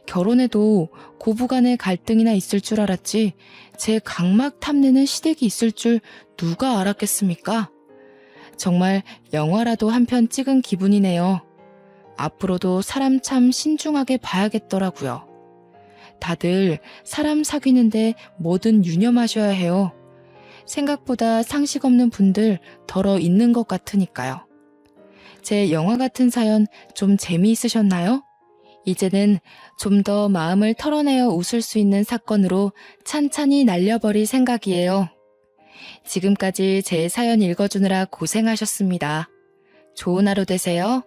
결혼해도 고부간의 갈등이나 있을 줄 알았지 제 각막 탐내는 시댁이 있을 줄 누가 알았겠습니까? 정말 영화라도 한 편 찍은 기분이네요. 앞으로도 사람 참 신중하게 봐야겠더라고요. 다들 사람 사귀는데 뭐든 유념하셔야 해요. 생각보다 상식 없는 분들 덜어 있는 것 같으니까요. 제 영화 같은 사연 좀 재미있으셨나요? 이제는 좀 더 마음을 털어내어 웃을 수 있는 사건으로 찬찬히 날려버릴 생각이에요. 지금까지 제 사연 읽어주느라 고생하셨습니다. 좋은 하루 되세요.